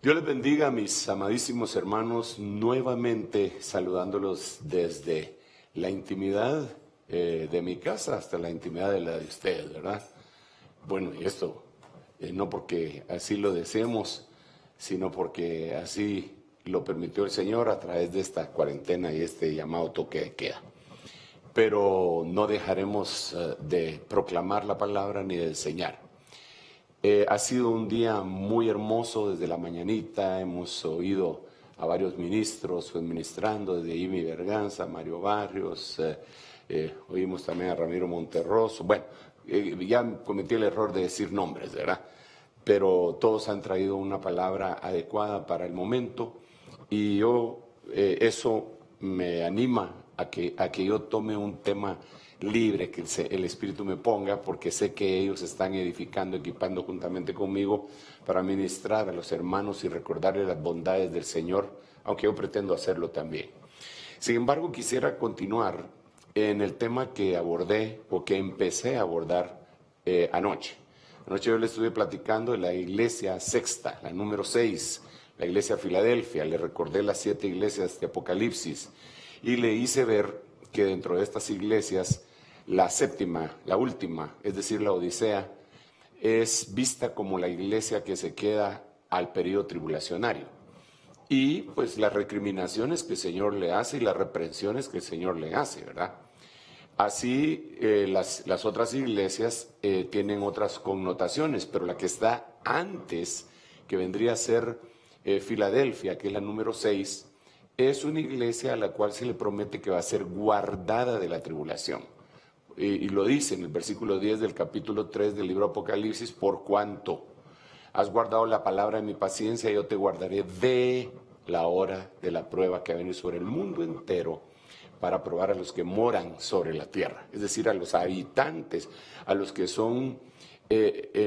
Dios les bendiga, mis amadísimos hermanos, nuevamente saludándolos desde la intimidad de mi casa hasta la intimidad de la de ustedes, ¿verdad? Bueno, y esto no porque así lo deseemos, sino porque así lo permitió el Señor a través de esta cuarentena y este llamado toque de queda. Pero no dejaremos de proclamar la palabra ni de enseñar. Ha sido un día muy hermoso desde la mañanita, hemos oído a varios ministros ministrando, desde Imi Berganza, Mario Barrios, oímos también a Ramiro Monterroso. Bueno, ya cometí el error de decir nombres, ¿verdad? Pero todos han traído una palabra adecuada para el momento y eso me anima a que yo tome un tema libre que el Espíritu me ponga, porque sé que ellos están edificando, equipando juntamente conmigo para ministrar a los hermanos y recordarles las bondades del Señor, aunque yo pretendo hacerlo también. Sin embargo, quisiera continuar en el tema que abordé o que empecé a abordar anoche. Anoche yo le estuve platicando de la iglesia sexta, la número 6, la iglesia Filadelfia. Le recordé las 7 iglesias de Apocalipsis y le hice ver que dentro de estas iglesias, la séptima, la última, es decir, la Odisea, es vista como la iglesia que se queda al periodo tribulacionario. Y pues las recriminaciones que el Señor le hace y las reprensiones que el Señor le hace, ¿verdad? Así las otras iglesias tienen otras connotaciones, pero la que está antes, que vendría a ser Filadelfia, que es la número 6, es una iglesia a la cual se le promete que va a ser guardada de la tribulación. Y lo dice en el versículo 10 del capítulo 3 del libro Apocalipsis: por cuanto has guardado la palabra de mi paciencia, yo te guardaré de la hora de la prueba que ha venido sobre el mundo entero para probar a los que moran sobre la tierra, es decir, a los habitantes, a los que son,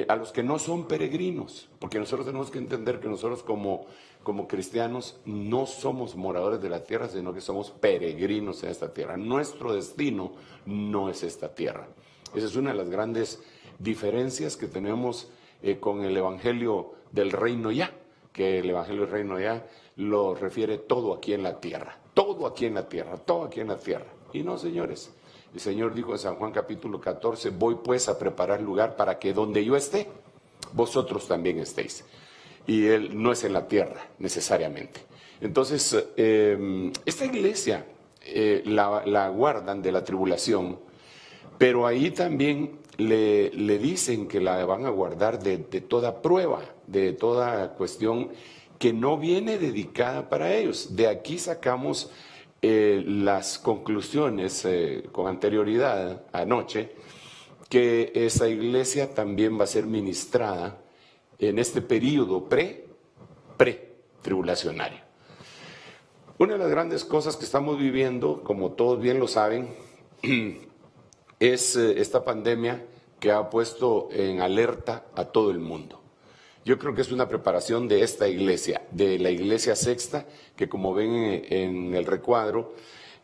a los que no son peregrinos, porque nosotros tenemos que entender que nosotros como cristianos no somos moradores de la tierra, sino que somos peregrinos en esta tierra. Nuestro destino no es esta tierra. Esa es una de las grandes diferencias que tenemos con el Evangelio del Reino ya, que el Evangelio del Reino ya lo refiere todo aquí en la tierra, todo aquí en la tierra, todo aquí en la tierra. Y no, señores, el Señor dijo en San Juan capítulo 14, voy pues a preparar lugar para que donde yo esté, vosotros también estéis. Y Él no es en la tierra necesariamente. Entonces, esta iglesia la guardan de la tribulación, pero ahí también le dicen que la van a guardar de toda prueba, de toda cuestión que no viene dedicada para ellos. De aquí sacamos las conclusiones con anterioridad anoche, que esa iglesia también va a ser ministrada en este periodo pre-tribulacionario. Una de las grandes cosas que estamos viviendo, como todos bien lo saben, es esta pandemia que ha puesto en alerta a todo el mundo. Yo creo que es una preparación de esta iglesia, de la iglesia sexta, que como ven en el recuadro,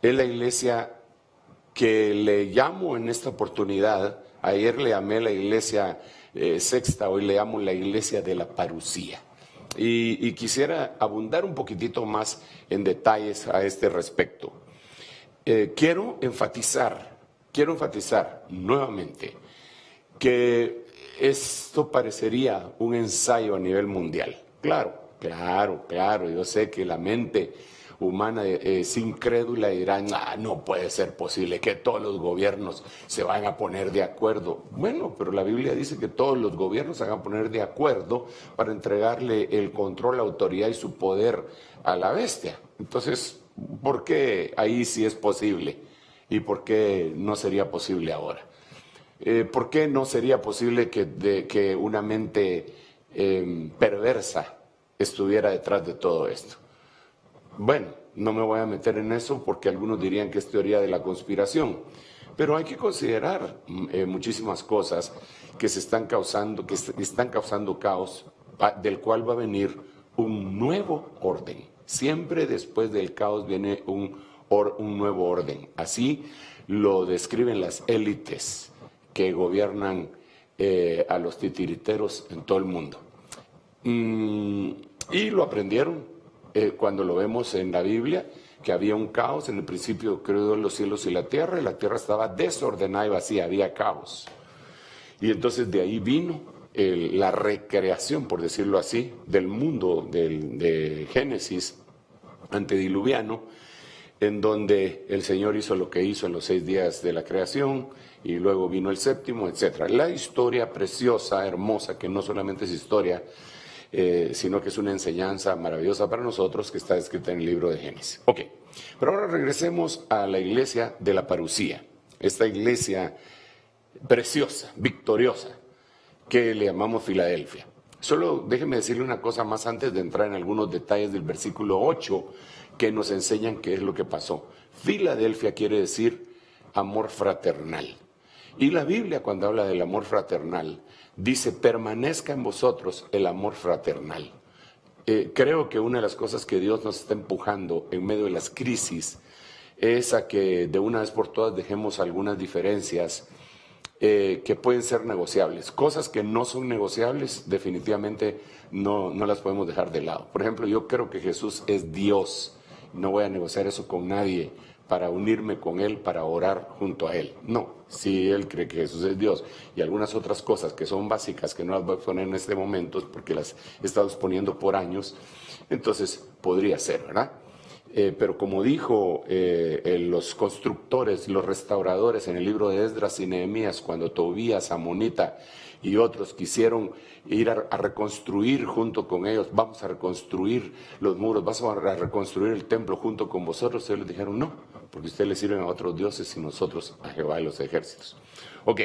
es la iglesia que le llamo en esta oportunidad. Ayer le llamé la iglesia sexta, hoy le llamo la iglesia de la parucía. Y quisiera abundar un poquitito más en detalles a este respecto. Quiero enfatizar nuevamente que esto parecería un ensayo a nivel mundial. Claro, yo sé que la mente humana es incrédula y dirán, no puede ser posible que todos los gobiernos se van a poner de acuerdo. Bueno, pero la Biblia dice que todos los gobiernos se van a poner de acuerdo para entregarle el control, la autoridad y su poder a la bestia. Entonces, ¿por qué ahí sí es posible? ¿Y por qué no sería posible ahora? ¿Por qué no sería posible que una mente perversa estuviera detrás de todo esto? Bueno, no me voy a meter en eso porque algunos dirían que es teoría de la conspiración, pero hay que considerar muchísimas cosas que están causando caos, del cual va a venir un nuevo orden. Siempre después del caos viene un nuevo orden. Así lo describen las élites que gobiernan a los titiriteros en todo el mundo. Y lo aprendieron cuando lo vemos en la Biblia, que había un caos. En el principio creó los cielos y la tierra estaba desordenada y vacía, había caos. Y entonces de ahí vino la recreación, por decirlo así, del mundo de Génesis antediluviano, en donde el Señor hizo lo que hizo en los 6 días de la creación, y luego vino el séptimo, etc. La historia preciosa, hermosa, que no solamente es historia, sino que es una enseñanza maravillosa para nosotros, que está escrita en el libro de Génesis. Ok, pero ahora regresemos a la iglesia de la parucía, esta iglesia preciosa, victoriosa, que le llamamos Filadelfia. Solo déjeme decirle una cosa más antes de entrar en algunos detalles del versículo 8 que nos enseñan qué es lo que pasó. Filadelfia quiere decir amor fraternal. Y la Biblia, cuando habla del amor fraternal, dice: permanezca en vosotros el amor fraternal. Creo que una de las cosas que Dios nos está empujando en medio de las crisis es a que de una vez por todas dejemos algunas diferencias que pueden ser negociables. Cosas que no son negociables, definitivamente no las podemos dejar de lado. Por ejemplo, yo creo que Jesús es Dios. No voy a negociar eso con nadie para unirme con Él, para orar junto a Él. No, si Él cree que Jesús es Dios y algunas otras cosas que son básicas, que no las voy a poner en este momento porque las he estado exponiendo por años, entonces podría ser, ¿verdad? Pero como dijo los constructores, los restauradores en el libro de Esdras y Nehemías, cuando Tobías, Amonita y otros quisieron ir a reconstruir junto con ellos, vamos a reconstruir los muros, vamos a reconstruir el templo junto con vosotros, ellos les dijeron no, porque ustedes le sirven a otros dioses y nosotros a Jehová de los ejércitos. Ok,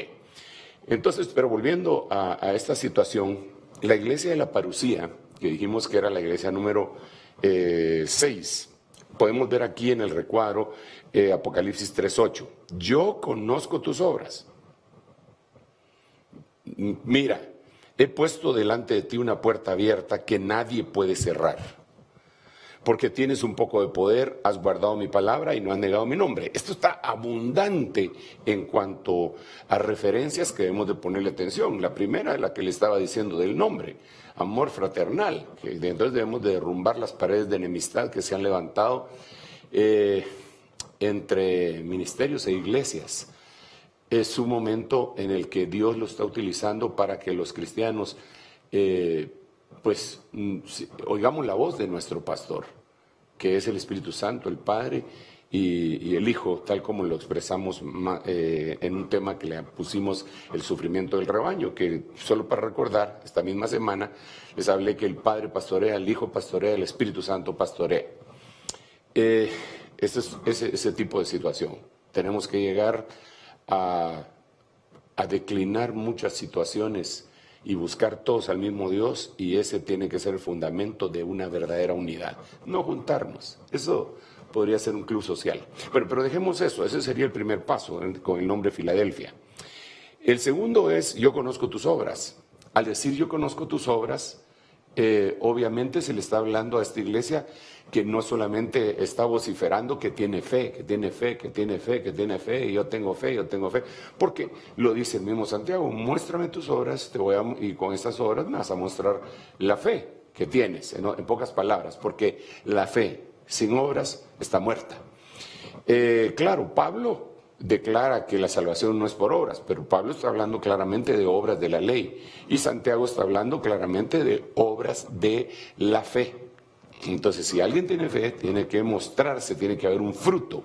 entonces, pero volviendo a esta situación, la iglesia de la parucía, que dijimos que era la iglesia número 6, podemos ver aquí en el recuadro Apocalipsis 3:8. Yo conozco tus obras. Mira, he puesto delante de ti una puerta abierta que nadie puede cerrar. Porque tienes un poco de poder, has guardado mi palabra y no has negado mi nombre. Esto está abundante en cuanto a referencias que debemos de ponerle atención. La primera es la que le estaba diciendo del nombre, amor fraternal, que entonces debemos de derrumbar las paredes de enemistad que se han levantado entre ministerios e iglesias. Es un momento en el que Dios lo está utilizando para que los cristianos oigamos la voz de nuestro pastor, que es el Espíritu Santo, el Padre y el Hijo, tal como lo expresamos en un tema que le pusimos, el sufrimiento del rebaño, que solo para recordar, esta misma semana les hablé que el Padre pastorea, el Hijo pastorea, el Espíritu Santo pastorea. Ese tipo de situación. Tenemos que llegar a declinar muchas situaciones y buscar todos al mismo Dios, y ese tiene que ser el fundamento de una verdadera unidad. No juntarnos, eso podría ser un club social. Pero dejemos eso, ese sería el primer paso con el nombre Filadelfia. El segundo es, yo conozco tus obras. Al decir yo conozco tus obras, obviamente se le está hablando a esta iglesia que no solamente está vociferando que tiene fe, que tiene fe, que tiene fe, que tiene fe, y yo tengo fe, porque lo dice el mismo Santiago: muéstrame tus obras, y con estas obras me vas a mostrar la fe que tienes, en pocas palabras, porque la fe sin obras está muerta. Claro, Pablo declara que la salvación no es por obras, pero Pablo está hablando claramente de obras de la ley, y Santiago está hablando claramente de obras de la fe. Entonces, si alguien tiene fe, tiene que mostrarse, tiene que haber un fruto,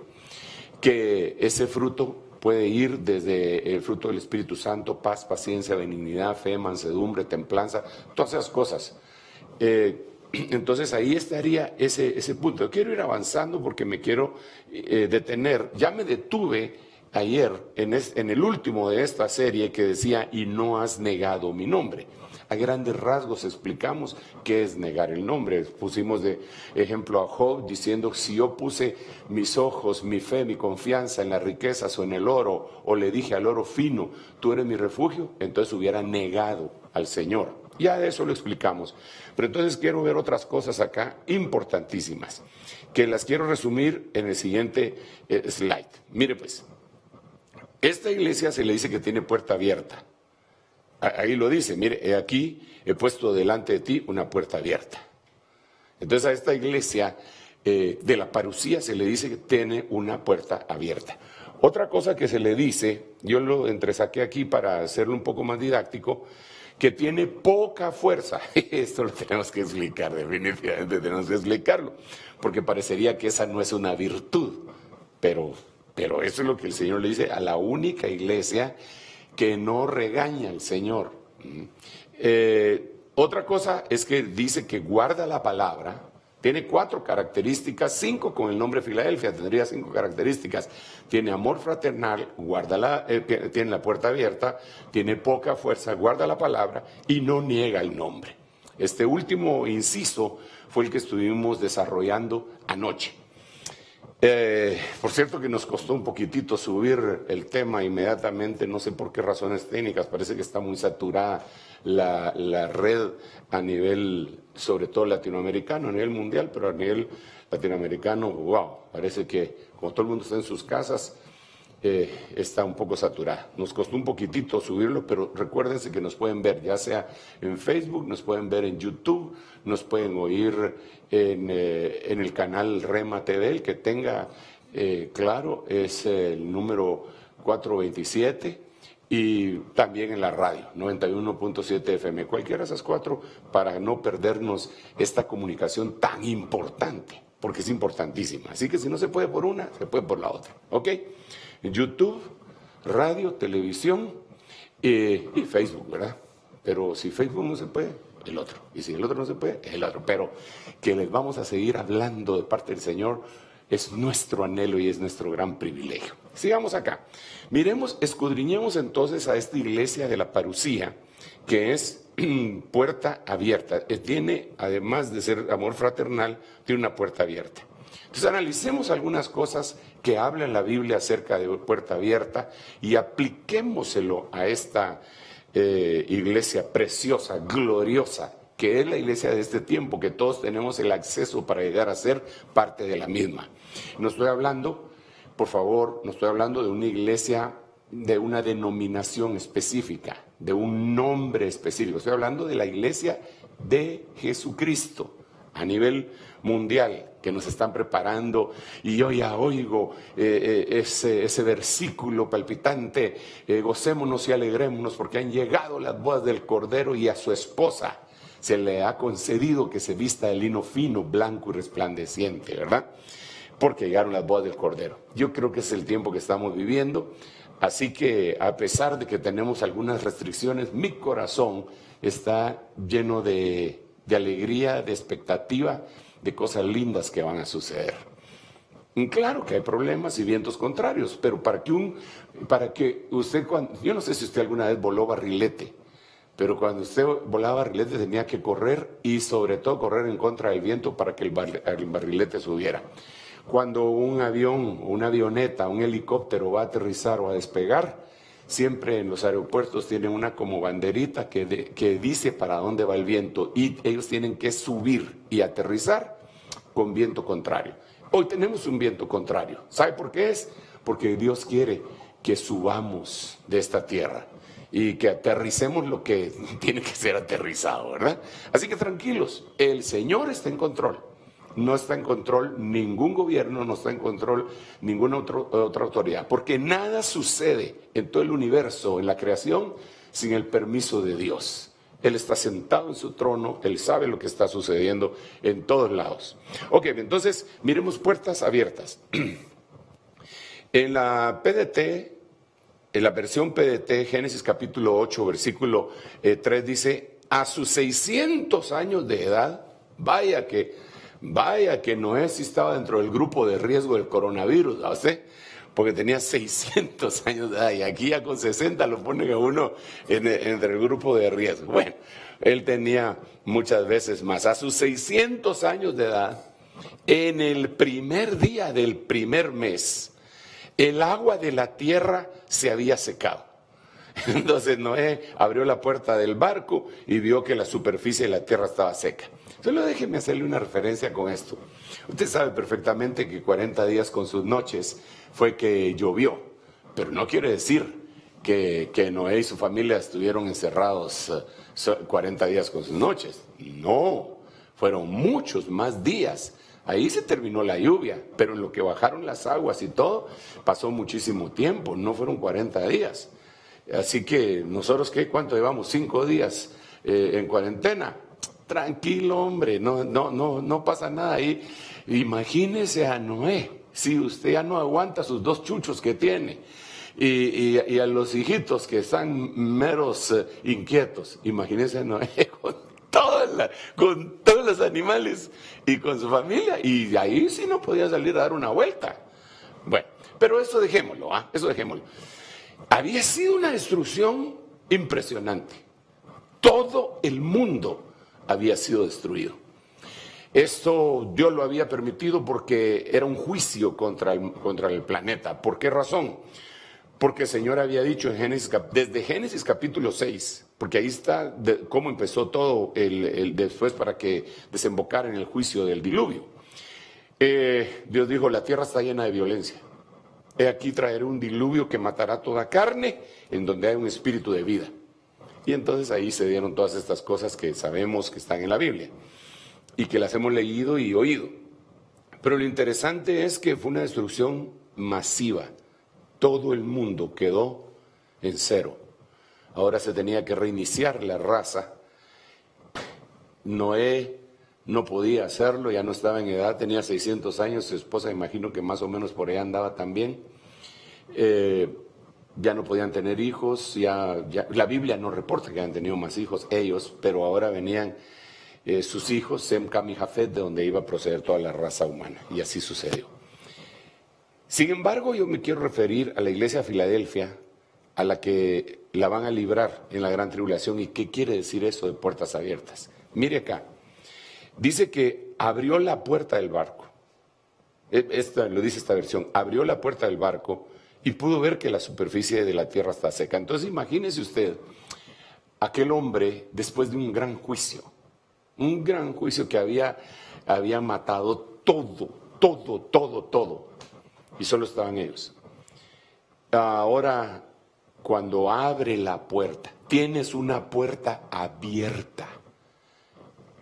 que ese fruto puede ir desde el fruto del Espíritu Santo: paz, paciencia, benignidad, fe, mansedumbre, templanza, todas esas cosas. Entonces ahí estaría ese punto. Yo quiero ir avanzando porque me quiero detener. Ya me detuve ayer en el último de esta serie que decía: y no has negado mi nombre. A grandes rasgos explicamos qué es negar el nombre. Pusimos de ejemplo a Job diciendo: si yo puse mis ojos, mi fe, mi confianza en las riquezas o en el oro, o le dije al oro fino, tú eres mi refugio, entonces hubiera negado al Señor. Ya de eso lo explicamos. Pero entonces quiero ver otras cosas acá importantísimas, que las quiero resumir en el siguiente slide. Mire pues, esta iglesia se le dice que tiene puerta abierta. Ahí lo dice: mire, aquí he puesto delante de ti una puerta abierta. Entonces a esta iglesia de la parucía se le dice que tiene una puerta abierta. Otra cosa que se le dice, yo lo entresaqué aquí para hacerlo un poco más didáctico, que tiene poca fuerza. Esto lo tenemos que explicar, definitivamente tenemos que explicarlo, porque parecería que esa no es una virtud, pero eso es lo que el Señor le dice a la única iglesia que no regaña al Señor. Otra cosa es que dice que guarda la palabra. Tiene 4 características, 5 con el nombre Filadelfia, tendría 5 características. Tiene amor fraternal, tiene la puerta abierta, tiene poca fuerza, guarda la palabra y no niega el nombre. Este último inciso fue el que estuvimos desarrollando anoche. Por cierto que nos costó un poquitito subir el tema inmediatamente, no sé por qué razones técnicas, parece que está muy saturada la red a nivel, sobre todo latinoamericano, a nivel mundial, pero a nivel latinoamericano, wow, parece que como todo el mundo está en sus casas, está un poco saturada. Nos costó un poquitito subirlo, pero recuérdense que nos pueden ver, ya sea en Facebook, nos pueden ver en YouTube, nos pueden oír en el canal Rema TV, el que tenga claro, es el número 427, y también en la radio, 91.7 FM, cualquiera de esas 4, para no perdernos esta comunicación tan importante, porque es importantísima. Así que si no se puede por una, se puede por la otra, ¿ok? YouTube, radio, televisión y Facebook, ¿verdad? Pero si Facebook no se puede, el otro. Y si el otro no se puede, el otro. Pero que les vamos a seguir hablando de parte del Señor es nuestro anhelo y es nuestro gran privilegio. Sigamos acá. Miremos, escudriñemos entonces a esta iglesia de la parucía, que es puerta abierta. Tiene, además de ser amor fraternal, tiene una puerta abierta. Entonces analicemos algunas cosas que habla en la Biblia acerca de puerta abierta y apliquémoselo a esta iglesia preciosa, gloriosa, que es la iglesia de este tiempo, que todos tenemos el acceso para llegar a ser parte de la misma. No estoy hablando, por favor, no estoy hablando de una iglesia de una denominación específica, de un nombre específico. Estoy hablando de la iglesia de Jesucristo a nivel mundial, que nos están preparando, y yo ya oigo ese versículo palpitante, gocémonos y alegrémonos porque han llegado las bodas del Cordero y a su esposa se le ha concedido que se vista de lino fino, blanco y resplandeciente, ¿verdad? Porque llegaron las bodas del Cordero. Yo creo que es el tiempo que estamos viviendo, así que a pesar de que tenemos algunas restricciones, mi corazón está lleno de alegría, de expectativa, de cosas lindas que van a suceder. Y claro que hay problemas y vientos contrarios, pero para que usted, yo no sé si usted alguna vez voló barrilete, pero cuando usted volaba barrilete tenía que correr y sobre todo correr en contra del viento para que el barrilete subiera. Cuando un avión, una avioneta, un helicóptero va a aterrizar o a despegar, siempre en los aeropuertos tienen una como banderita que dice para dónde va el viento y ellos tienen que subir y aterrizar con viento contrario. Hoy tenemos un viento contrario. ¿Sabe por qué es? Porque Dios quiere que subamos de esta tierra y que aterricemos lo que tiene que ser aterrizado, ¿verdad? Así que tranquilos, el Señor está en control. No está en control ningún gobierno, no está en control ninguna otra autoridad, porque nada sucede en todo el universo, en la creación, sin el permiso de Dios. Él está sentado en su trono, Él sabe lo que está sucediendo en todos lados. Ok, entonces miremos puertas abiertas. En la PDT, en la versión PDT, Génesis capítulo 8, versículo 3 dice, a sus 600 años de edad, vaya que Noé sí estaba dentro del grupo de riesgo del coronavirus, ¿no sé? Porque tenía 600 años de edad y aquí ya con 60 lo ponen a uno entre el grupo de riesgo. Bueno, él tenía muchas veces más. A sus 600 años de edad, en el primer día del primer mes, el agua de la tierra se había secado. Entonces Noé abrió la puerta del barco y vio que la superficie de la tierra estaba seca. Solo déjeme hacerle una referencia con esto. Usted sabe perfectamente que 40 días con sus noches fue que llovió, pero no quiere decir que Noé y su familia estuvieron encerrados 40 días con sus noches. No, fueron muchos más días. Ahí se terminó la lluvia, pero en lo que bajaron las aguas y todo, pasó muchísimo tiempo, no fueron 40 días. Así que nosotros, ¿cuánto llevamos? 5 días en cuarentena. Tranquilo, hombre, no pasa nada ahí. Imagínese a Noé, si usted ya no aguanta sus 2 chuchos que tiene, y a los hijitos que están meros inquietos, imagínese a Noé con todos los animales y con su familia, y de ahí sí no podía salir a dar una vuelta. Bueno, pero eso dejémoslo, eso dejémoslo. Había sido una destrucción impresionante. Todo el mundo había sido destruido. Esto Dios lo había permitido porque era un juicio contra el planeta. ¿Por qué razón? Porque el Señor había dicho desde Génesis capítulo 6, porque ahí está cómo empezó todo después para que desembocara en el juicio del diluvio. Dios dijo, la tierra está llena de violencia. He aquí traeré un diluvio que matará toda carne, en donde hay un espíritu de vida. Y entonces ahí se dieron todas estas cosas que sabemos que están en la Biblia y que las hemos leído y oído. Pero lo interesante es que fue una destrucción masiva. Todo el mundo quedó en cero. Ahora se tenía que reiniciar la raza. Noé no podía hacerlo, ya no estaba en edad, tenía 600 años, su esposa imagino que más o menos por ahí andaba también. Ya no podían tener hijos, la Biblia no reporta que hayan tenido más hijos ellos, pero ahora venían sus hijos, Sem, Cam y Jafet, de donde iba a proceder toda la raza humana, y así sucedió. Sin embargo, yo me quiero referir a la iglesia de Filadelfia, a la que la van a librar en la gran tribulación. ¿Y qué quiere decir eso de puertas abiertas? Mire acá, dice que abrió la puerta del barco. Lo dice esta versión, abrió la puerta del barco y pudo ver que la superficie de la tierra está seca. Entonces imagínese usted, aquel hombre después de un gran juicio que había matado todo, y solo estaban ellos. Ahora, cuando abre la puerta, tienes una puerta abierta.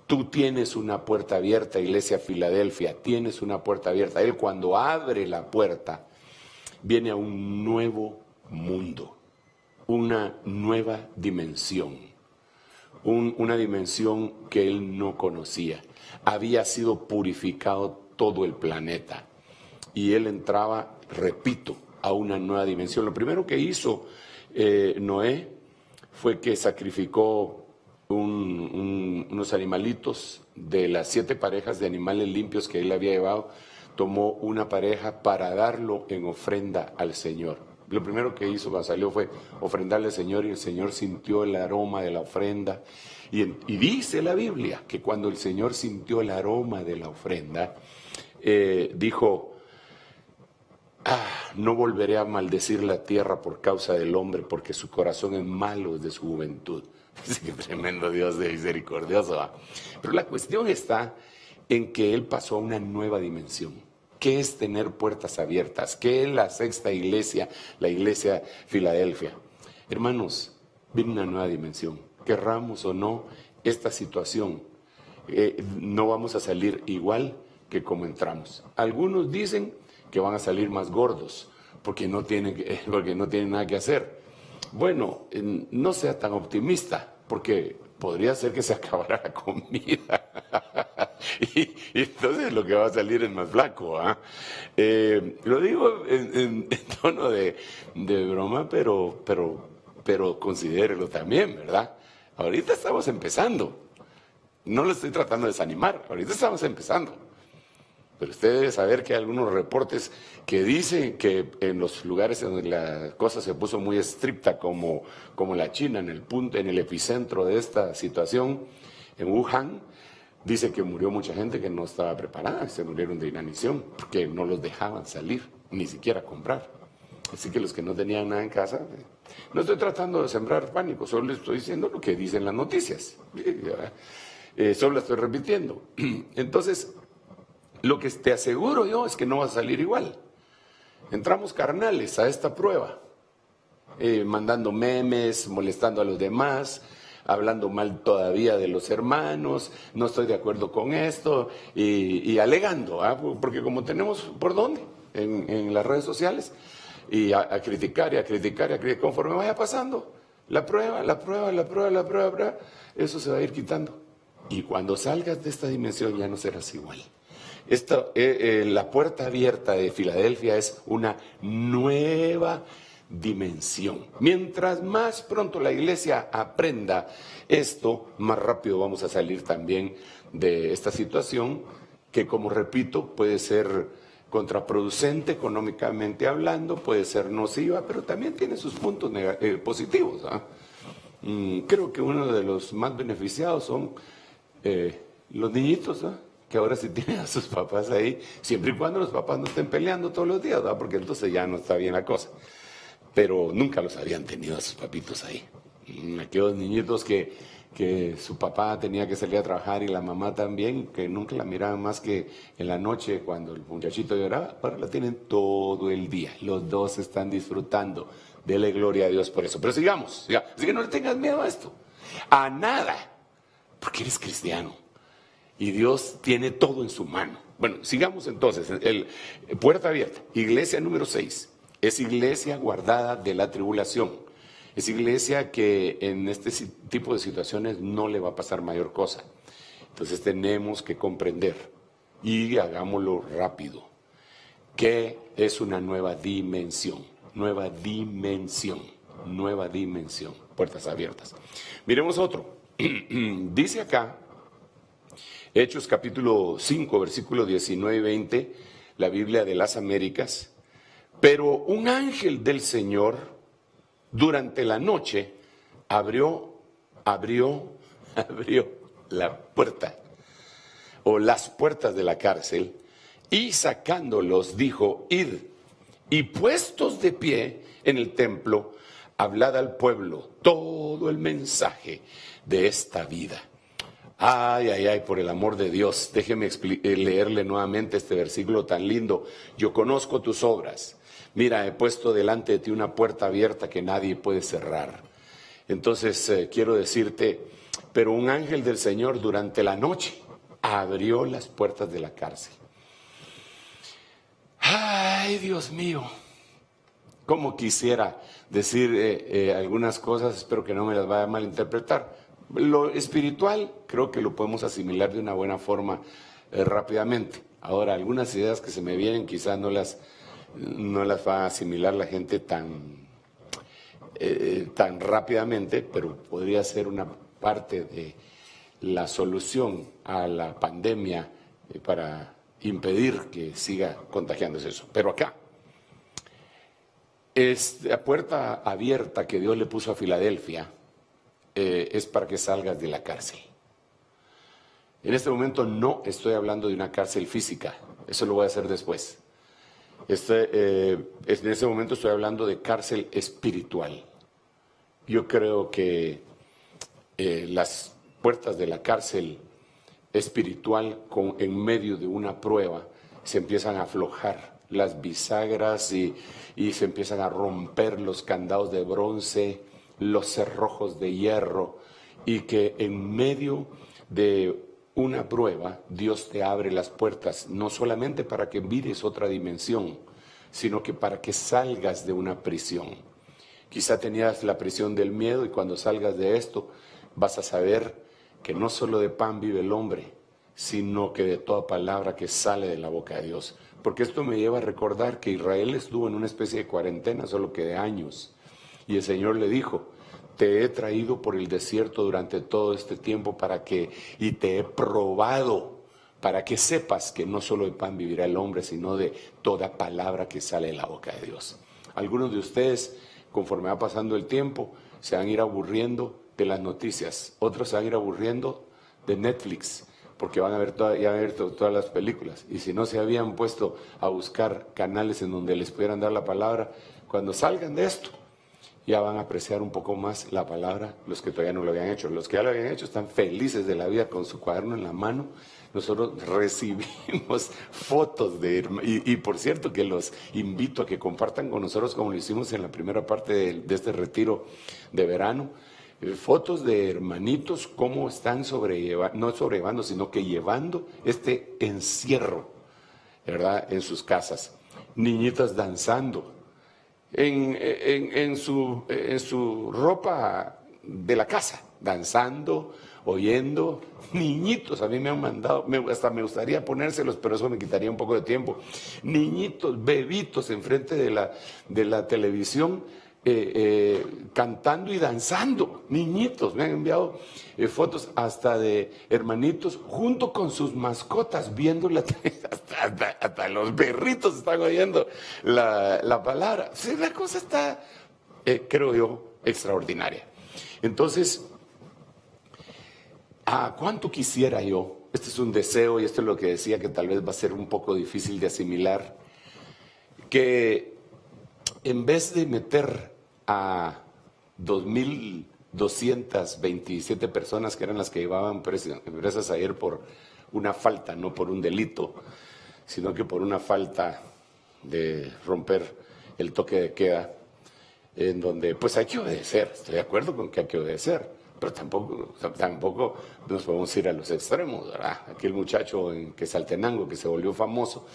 Tú tienes una puerta abierta, Iglesia Filadelfia, tienes una puerta abierta. Él cuando abre la puerta, viene a un nuevo mundo, una nueva dimensión, una dimensión que él no conocía. Había sido purificado todo el planeta y él entraba, repito, a una nueva dimensión. Lo primero que hizo Noé fue que sacrificó unos animalitos de las 7 parejas de animales limpios que él había llevado. Tomó una pareja para darlo en ofrenda al Señor. Lo primero que hizo cuando salió fue ofrendarle al Señor, y el Señor sintió el aroma de la ofrenda. Y dice la Biblia que cuando el Señor sintió el aroma de la ofrenda, dijo, no volveré a maldecir la tierra por causa del hombre, porque su corazón es malo desde su juventud. Qué tremendo Dios de misericordioso, ¿va? Pero la cuestión está en que él pasó a una nueva dimensión. ¿Qué es tener puertas abiertas? ¿Qué es la sexta iglesia, la iglesia Filadelfia? Hermanos, viene una nueva dimensión. Querramos o no esta situación, no vamos a salir igual que como entramos. Algunos dicen que van a salir más gordos porque no tienen nada que hacer. Bueno, no sea tan optimista, porque podría ser que se acabara la comida. y entonces lo que va a salir es más flaco. Lo digo en tono de broma, pero considérelo también, ¿verdad? Ahorita estamos empezando. No lo estoy tratando de desanimar, ahorita estamos empezando. Pero usted debe saber que hay algunos reportes que dicen que en los lugares en donde la cosa se puso muy estricta, como la China, en el epicentro de esta situación, en Wuhan, dice que murió mucha gente que no estaba preparada, se murieron de inanición, porque no los dejaban salir, ni siquiera comprar. Así que los que no tenían nada en casa, no estoy tratando de sembrar pánico, solo les estoy diciendo lo que dicen las noticias. Solo estoy repitiendo. Entonces, lo que te aseguro yo es que no vas a salir igual. Entramos carnales a esta prueba, mandando memes, molestando a los demás, hablando mal todavía de los hermanos, no estoy de acuerdo con esto, y alegando, porque como tenemos por dónde en las redes sociales, y a criticar, conforme vaya pasando la prueba, eso se va a ir quitando. Y cuando salgas de esta dimensión ya no serás igual. La puerta abierta de Filadelfia es una nueva dimensión. Mientras más pronto la iglesia aprenda esto, más rápido vamos a salir también de esta situación que, como repito, puede ser contraproducente económicamente hablando, puede ser nociva, pero también tiene sus puntos positivos. Creo que uno de los más beneficiados son los niñitos, que ahora sí tienen a sus papás ahí, siempre y cuando los papás no estén peleando todos los días, porque entonces ya no está bien la cosa. Pero nunca los habían tenido a sus papitos ahí. Aquellos niñitos que su papá tenía que salir a trabajar y la mamá también, que nunca la miraban más que en la noche cuando el muchachito lloraba, ahora la tienen todo el día. Los dos están disfrutando. Dele gloria a Dios por eso. Pero sigamos. Así que no le tengas miedo a esto. A nada. Porque eres cristiano. Y Dios tiene todo en su mano. Bueno, sigamos entonces. Puerta abierta. Iglesia número 6. Es iglesia guardada de la tribulación. Es iglesia que en este tipo de situaciones no le va a pasar mayor cosa. Entonces tenemos que comprender, y hagámoslo rápido, que es una nueva dimensión. Nueva dimensión. Puertas abiertas. Miremos otro. Dice acá, Hechos capítulo 5, versículos 19 y 20, la Biblia de las Américas. Pero un ángel del Señor, durante la noche, abrió la puerta, o las puertas de la cárcel, y sacándolos dijo: id, y puestos de pie en el templo, hablad al pueblo todo el mensaje de esta vida. Ay, por el amor de Dios, déjeme leerle nuevamente este versículo tan lindo. Yo conozco tus obras. Mira, he puesto delante de ti una puerta abierta que nadie puede cerrar. Entonces, quiero decirte, pero un ángel del Señor durante la noche abrió las puertas de la cárcel. Ay, Dios mío, cómo quisiera decir algunas cosas, espero que no me las vaya a malinterpretar. Lo espiritual creo que lo podemos asimilar de una buena forma rápidamente. Ahora, algunas ideas que se me vienen quizás no las va a asimilar la gente tan rápidamente, pero podría ser una parte de la solución a la pandemia para impedir que siga contagiándose eso. Pero acá, la puerta abierta que Dios le puso a Filadelfia es para que salgas de la cárcel. En este momento no estoy hablando de una cárcel física, eso lo voy a hacer después. En ese momento estoy hablando de cárcel espiritual. Yo creo que las puertas de la cárcel espiritual, en medio de una prueba, se empiezan a aflojar las bisagras y se empiezan a romper los candados de bronce, los cerrojos de hierro, y que en medio de una prueba Dios te abre las puertas, no solamente para que mires otra dimensión, sino que para que salgas de una prisión. Quizá tenías la prisión del miedo, y cuando salgas de esto vas a saber que no solo de pan vive el hombre, sino que de toda palabra que sale de la boca de Dios. Porque esto me lleva a recordar que Israel estuvo en una especie de cuarentena, solo que de años. Y el Señor le dijo: te he traído por el desierto durante todo este tiempo y te he probado para que sepas que no solo de pan vivirá el hombre, sino de toda palabra que sale de la boca de Dios. Algunos de ustedes, conforme va pasando el tiempo, se van a ir aburriendo de las noticias. Otros se van a ir aburriendo de Netflix, porque van a ver todas las películas. Y si no se habían puesto a buscar canales en donde les pudieran dar la palabra, cuando salgan de esto, ya van a apreciar un poco más la palabra los que todavía no lo habían hecho. Los que ya lo habían hecho están felices de la vida con su cuaderno en la mano. Nosotros recibimos fotos y por cierto que los invito a que compartan con nosotros, como lo hicimos en la primera parte de este retiro de verano. fotos de hermanitos cómo están no sobrellevando, sino que llevando este encierro, ¿verdad?, en sus casas. Niñitas danzando en su ropa de la casa, danzando, oyendo. Niñitos, a mí me han mandado, hasta me gustaría ponérselos, pero eso me quitaría un poco de tiempo. Niñitos, bebitos enfrente de la televisión, cantando y danzando. Niñitos, me han enviado fotos hasta de hermanitos junto con sus mascotas viendo hasta los perritos están oyendo la palabra. Sí, la cosa está, creo yo, extraordinaria. Entonces, ¿cuánto quisiera yo? Este es un deseo y esto es lo que decía, que tal vez va a ser un poco difícil de asimilar, que en vez de meter a 2.227 personas, que eran las que llevaban presas ayer por una falta, no por un delito, sino que por una falta de romper el toque de queda, en donde pues hay que obedecer, estoy de acuerdo con que hay que obedecer, pero tampoco nos podemos ir a los extremos, ¿verdad? Aquel muchacho en Quetzaltenango que se volvió famoso,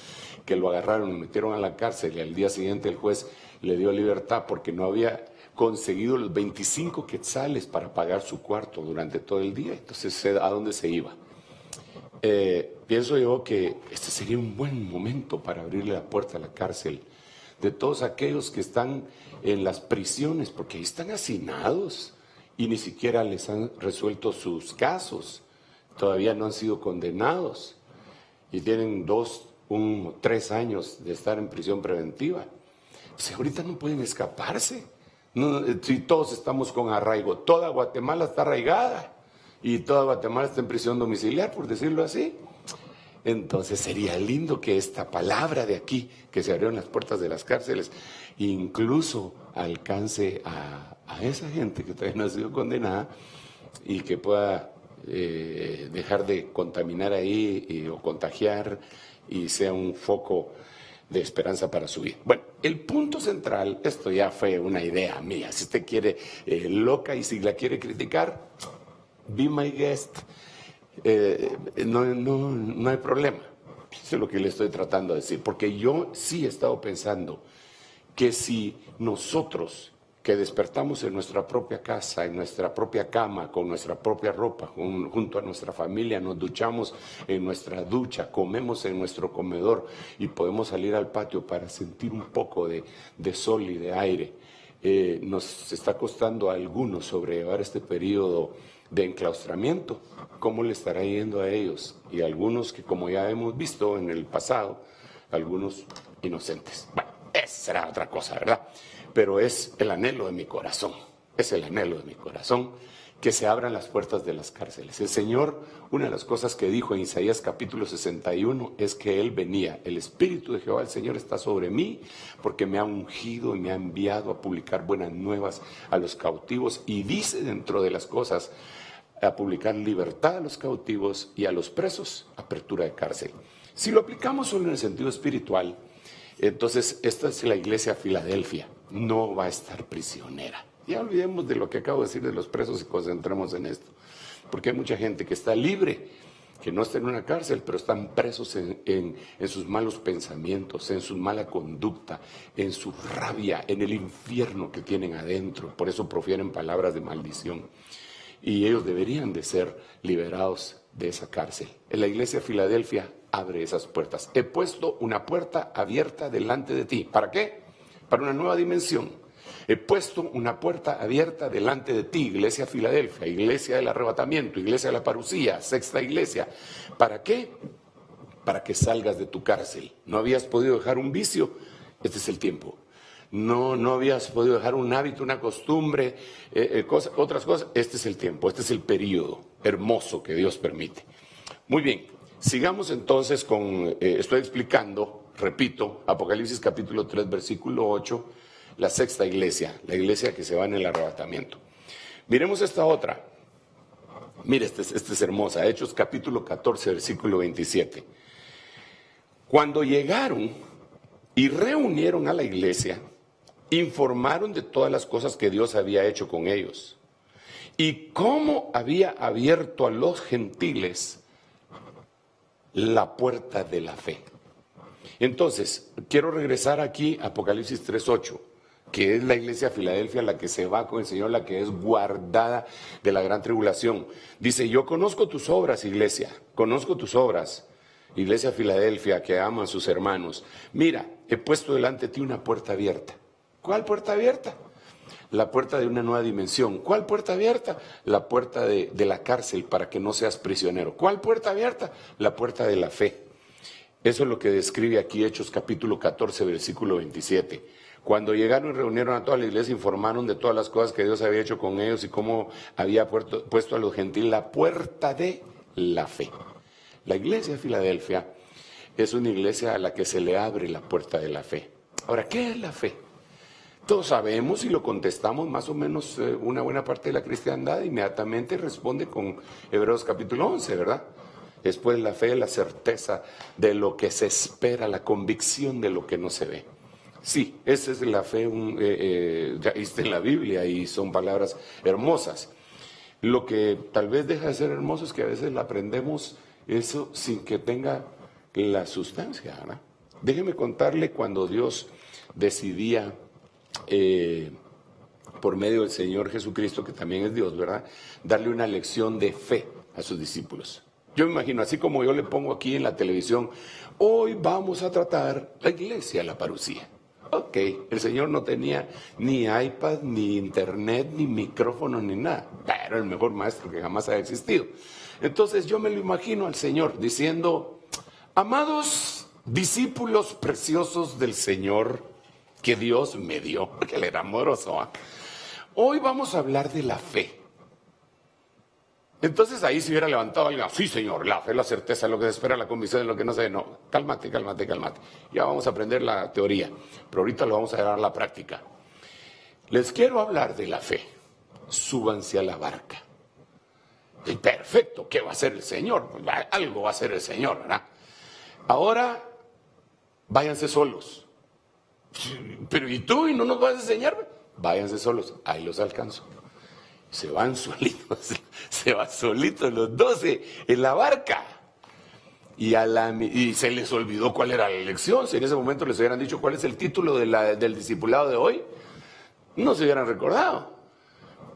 que lo agarraron, lo metieron a la cárcel y al día siguiente el juez le dio libertad porque no había conseguido los 25 quetzales para pagar su cuarto durante todo el día. Entonces, ¿a dónde se iba? Pienso yo que este sería un buen momento para abrirle la puerta a la cárcel de todos aquellos que están en las prisiones, porque ahí están hacinados y ni siquiera les han resuelto sus casos, todavía no han sido condenados y tienen 2, 1, 3 años de estar en prisión preventiva. Pues ahorita no pueden escaparse. No, si todos estamos con arraigo, toda Guatemala está arraigada y toda Guatemala está en prisión domiciliar, por decirlo así. Entonces sería lindo que esta palabra de aquí, que se abrieron las puertas de las cárceles, incluso alcance a esa gente que todavía no ha sido condenada y que pueda dejar de contaminar ahí o contagiar y sea un foco de esperanza para su vida. Bueno, el punto central, esto ya fue una idea mía, si usted quiere loca y si la quiere criticar, be my guest, no hay problema. Eso es lo que le estoy tratando de decir, porque yo sí he estado pensando que si nosotros que despertamos en nuestra propia casa, en nuestra propia cama, con nuestra propia ropa, junto a nuestra familia, nos duchamos en nuestra ducha, comemos en nuestro comedor y podemos salir al patio para sentir un poco de sol y de aire. Nos está costando a algunos sobrellevar este periodo de enclaustramiento. ¿Cómo le estará yendo a ellos? Y algunos que, como ya hemos visto en el pasado, algunos inocentes. Bueno, esa será otra cosa, ¿verdad? Pero es el anhelo de mi corazón, que se abran las puertas de las cárceles. El Señor, una de las cosas que dijo en Isaías capítulo 61 es que Él venía, el Espíritu de Jehová, el Señor está sobre mí, porque me ha ungido y me ha enviado a publicar buenas nuevas a los cautivos, y dice dentro de las cosas, a publicar libertad a los cautivos y a los presos, apertura de cárcel. Si lo aplicamos solo en el sentido espiritual, entonces esta es la iglesia Filadelfia, no va a estar prisionera. Ya olvidemos de lo que acabo de decir de los presos y concentremos en esto, porque hay mucha gente que está libre, que no está en una cárcel, pero están presos en sus malos pensamientos, en su mala conducta, en su rabia, en el infierno que tienen adentro, por eso profieren palabras de maldición. Y ellos deberían de ser liberados de esa cárcel. En la iglesia Filadelfia abre esas puertas. He puesto una puerta abierta delante de ti. ¿Para qué? Para una nueva dimensión. He puesto una puerta abierta delante de ti, iglesia Filadelfia, iglesia del arrebatamiento, iglesia de la parucía, sexta iglesia. ¿Para qué? Para que salgas de tu cárcel. ¿No habías podido dejar un vicio? Este es el tiempo. No habías podido dejar un hábito, una costumbre, otras cosas. Este es el tiempo, este es el periodo hermoso que Dios permite. Muy bien, sigamos entonces con, estoy explicando, repito, Apocalipsis capítulo 3, versículo 8, la sexta iglesia, la iglesia que se va en el arrebatamiento. Miremos esta otra. Mire, esta es hermosa, Hechos capítulo 14, versículo 27. Cuando llegaron y reunieron a la iglesia, informaron de todas las cosas que Dios había hecho con ellos y cómo había abierto a los gentiles la puerta de la fe. Entonces, quiero regresar aquí a Apocalipsis 3:8, que es la iglesia de Filadelfia, la que se va con el Señor, la que es guardada de la gran tribulación. Dice, yo conozco tus obras, iglesia, conozco tus obras, iglesia de Filadelfia, que ama a sus hermanos. Mira, he puesto delante de ti una puerta abierta. ¿Cuál puerta abierta? La puerta de una nueva dimensión. ¿Cuál puerta abierta? La puerta de la cárcel para que no seas prisionero. ¿Cuál puerta abierta? La puerta de la fe. Eso es lo que describe aquí Hechos capítulo 14, versículo 27. Cuando llegaron y reunieron a toda la iglesia, informaron de todas las cosas que Dios había hecho con ellos y cómo había puesto a los gentiles la puerta de la fe. La iglesia de Filadelfia es una iglesia a la que se le abre la puerta de la fe. Ahora, ¿qué es la fe? Todos sabemos y lo contestamos más o menos una buena parte de la cristiandad inmediatamente responde con Hebreos capítulo 11, ¿verdad? Después la fe, la certeza de lo que se espera, la convicción de lo que no se ve. Sí, esa es la fe, ya está en la Biblia y son palabras hermosas. Lo que tal vez deja de ser hermoso es que a veces la aprendemos eso sin que tenga la sustancia, ¿verdad? Déjeme contarle cuando Dios decidía, por medio del Señor Jesucristo, que también es Dios, ¿verdad?, darle una lección de fe a sus discípulos. Yo me imagino, así como yo le pongo aquí en la televisión, hoy vamos a tratar la iglesia, la parucía. Ok, el Señor no tenía ni iPad, ni internet, ni micrófono, ni nada. Pero el mejor maestro que jamás ha existido. Entonces yo me lo imagino al Señor diciendo, amados discípulos preciosos del Señor que Dios me dio, porque Él era amoroso, ¿eh? Hoy vamos a hablar de la fe. Entonces ahí se hubiera levantado alguien, sí Señor, la fe, la certeza, lo que se espera, la convicción de lo que no se ve. No, cálmate. Ya vamos a aprender la teoría, pero ahorita lo vamos a dar a la práctica. Les quiero hablar de la fe. Súbanse a la barca. Y perfecto, ¿qué va a hacer el Señor? Pues algo va a hacer el Señor, ¿verdad? Ahora, váyanse solos. Pero ¿y tú? ¿Y no nos vas a enseñar? Váyanse solos, ahí los alcanzo. Se van solitos, se van solitos los 12 en la barca. Y se les olvidó cuál era la lección. Si en ese momento les hubieran dicho cuál es el título del discipulado de hoy, no se hubieran recordado.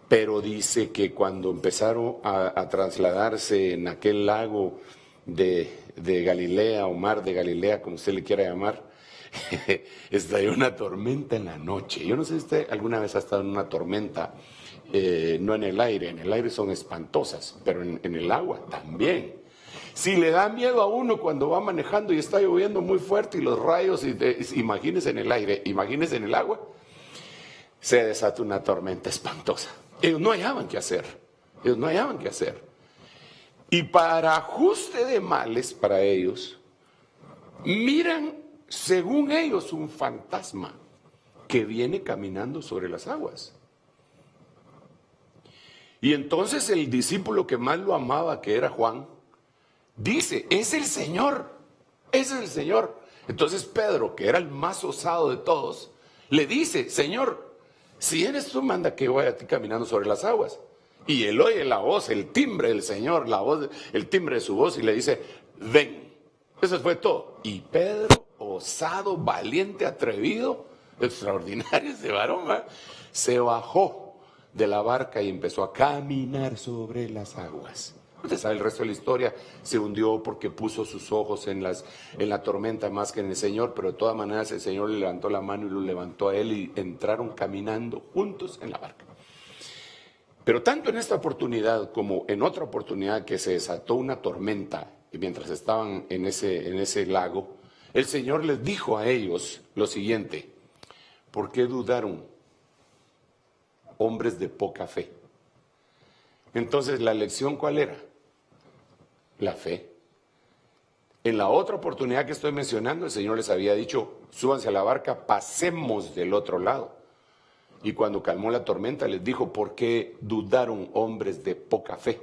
Pero dice que cuando empezaron a trasladarse en aquel lago de Galilea o mar de Galilea, como usted le quiera llamar, estalló una tormenta en la noche. Yo no sé si usted alguna vez ha estado en una tormenta. No en el aire son espantosas, pero en el agua también. Si le da miedo a uno cuando va manejando y está lloviendo muy fuerte y los rayos, imagínese en el aire, imagínese en el agua, se desata una tormenta espantosa. Ellos no hallaban qué hacer, Y para ajuste de males para ellos, miran, según ellos, un fantasma que viene caminando sobre las aguas. Y entonces el discípulo que más lo amaba, que era Juan, dice, es el Señor, ese es el Señor. Entonces Pedro, que era el más osado de todos, le dice, Señor, si eres tú, manda que vaya a ti caminando sobre las aguas. Y él oye la voz, el timbre del Señor, la voz, el timbre de su voz, y le dice, ven. Eso fue todo. Y Pedro, osado, valiente, atrevido, extraordinario ese varón, ¿eh?, se bajó de la barca y empezó a caminar sobre las aguas. Usted sabe el resto de la historia, se hundió porque puso sus ojos en la tormenta más que en el Señor, pero de todas maneras el Señor le levantó la mano y lo levantó a él y entraron caminando juntos en la barca. Pero tanto en esta oportunidad como en otra oportunidad que se desató una tormenta y mientras estaban en ese lago, el Señor les dijo a ellos lo siguiente, ¿por qué dudaron? Hombres de poca fe. Entonces, ¿la lección cuál era? La fe. En la otra oportunidad que estoy mencionando, el Señor les había dicho, súbanse a la barca, pasemos del otro lado. Y cuando calmó la tormenta, les dijo, ¿por qué dudaron hombres de poca fe?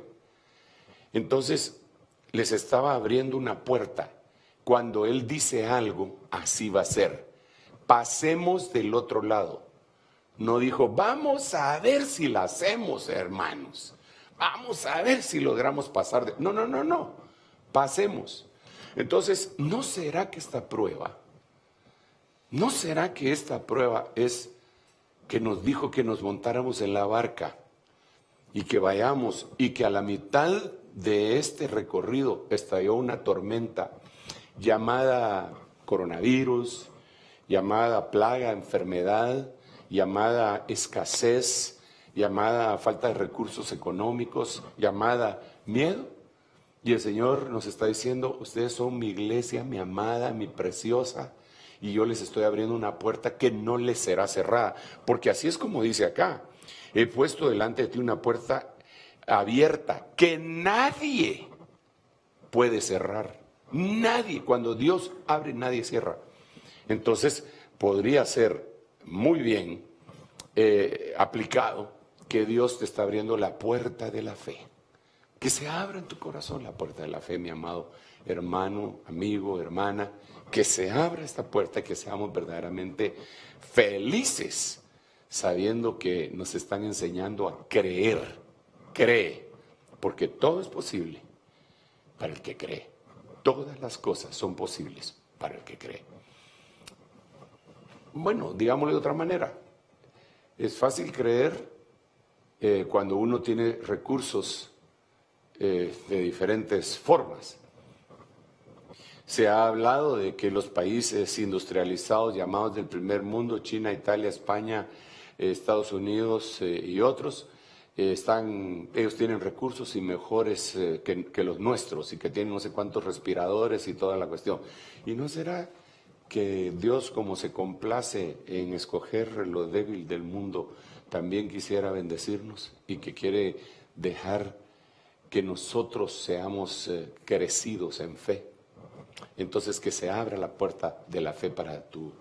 Entonces, les estaba abriendo una puerta. Cuando Él dice algo, así va a ser. Pasemos del otro lado. No dijo, vamos a ver si la hacemos, hermanos. Vamos a ver si logramos pasar de... No, no, no, no. Pasemos. Entonces, ¿no será que esta prueba es que nos dijo que nos montáramos en la barca y que vayamos y que a la mitad de este recorrido estalló una tormenta llamada coronavirus, llamada plaga, enfermedad, llamada escasez, llamada falta de recursos económicos, llamada miedo? Y el Señor nos está diciendo, ustedes son mi iglesia, mi amada, mi preciosa, y yo les estoy abriendo una puerta que no les será cerrada. Porque así es como dice acá, he puesto delante de ti una puerta abierta que nadie puede cerrar. Nadie, cuando Dios abre, nadie cierra. Entonces, podría ser muy bien aplicado que Dios te está abriendo la puerta de la fe. Que se abra en tu corazón la puerta de la fe, mi amado hermano, amigo, hermana. Que se abra esta puerta y que seamos verdaderamente felices, sabiendo que nos están enseñando a creer. Cree, porque todo es posible para el que cree. Todas las cosas son posibles para el que cree. Bueno, digámoslo de otra manera. Es fácil creer cuando uno tiene recursos de diferentes formas. Se ha hablado de que los países industrializados llamados del primer mundo, China, Italia, España, Estados Unidos y otros, ellos tienen recursos y mejores que los nuestros y que tienen no sé cuántos respiradores y toda la cuestión. ¿Y no será que Dios, como se complace en escoger lo débil del mundo, también quisiera bendecirnos y que quiere dejar que nosotros seamos crecidos en fe? Entonces, que se abra la puerta de la fe para tu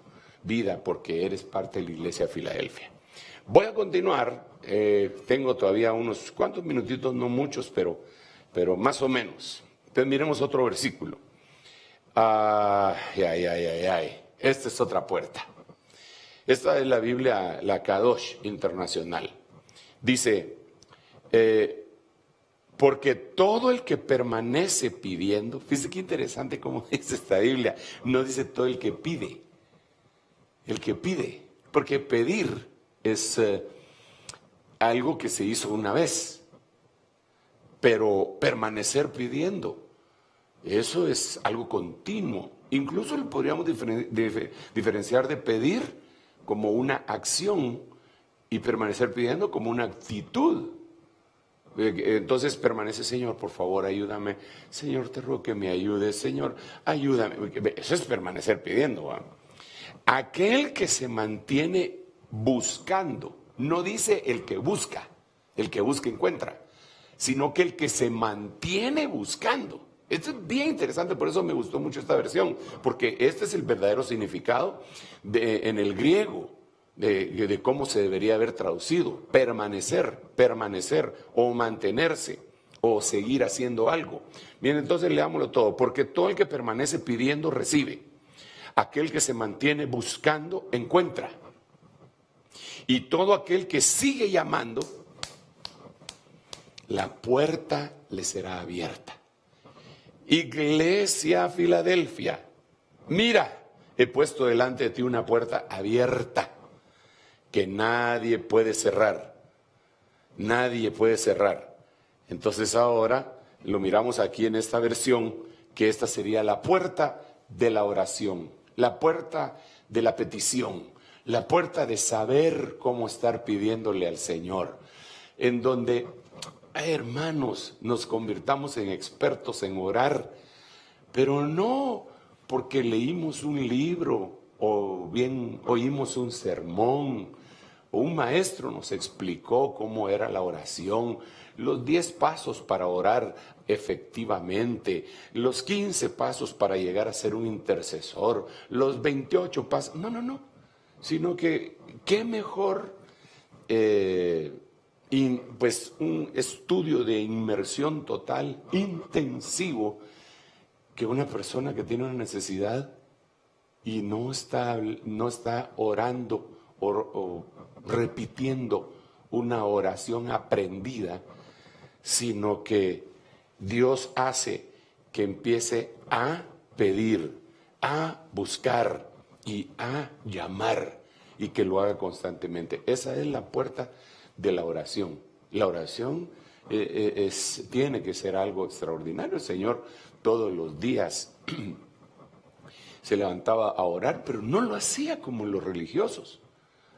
vida, porque eres parte de la iglesia de Filadelfia. Voy a continuar, tengo todavía unos cuantos minutitos, no muchos, pero más o menos. Entonces miremos otro versículo. Esta es otra puerta. Esta es la Biblia, la Kadosh Internacional. Dice, porque todo el que permanece pidiendo, fíjese qué interesante cómo dice esta Biblia, no dice todo el que pide, porque pedir es algo que se hizo una vez, pero permanecer pidiendo, eso es algo continuo. Incluso lo podríamos diferenciar de pedir como una acción y permanecer pidiendo como una actitud. Entonces permanece, Señor, por favor, ayúdame. Señor, te ruego que me ayudes. Señor, ayúdame. Eso es permanecer pidiendo, ¿va? Aquel que se mantiene buscando, no dice el que busca encuentra, sino que el que se mantiene buscando. Esto es bien interesante, por eso me gustó mucho esta versión, porque este es el verdadero significado en el griego de cómo se debería haber traducido: permanecer o mantenerse o seguir haciendo algo. Bien, entonces leámoslo todo. Porque todo el que permanece pidiendo recibe, aquel que se mantiene buscando encuentra, y todo aquel que sigue llamando, la puerta le será abierta. Iglesia Filadelfia, mira, he puesto delante de ti una puerta abierta que nadie puede cerrar. Nadie puede cerrar. Entonces ahora lo miramos aquí en esta versión, que esta sería la puerta de la oración, la puerta de la petición, la puerta de saber cómo estar pidiéndole al Señor, en donde, hermanos, nos convirtamos en expertos en orar, pero no porque leímos un libro o bien oímos un sermón, o un maestro nos explicó cómo era la oración, los 10 pasos para orar efectivamente, los 15 pasos para llegar a ser un intercesor, los 28 pasos, no, sino que qué mejor pues un estudio de inmersión total, intensivo, que una persona que tiene una necesidad y no está orando o repitiendo una oración aprendida, sino que Dios hace que empiece a pedir, a buscar y a llamar, y que lo haga constantemente. Esa es la puerta de la oración. La oración tiene que ser algo extraordinario. El Señor todos los días se levantaba a orar, pero no lo hacía como los religiosos,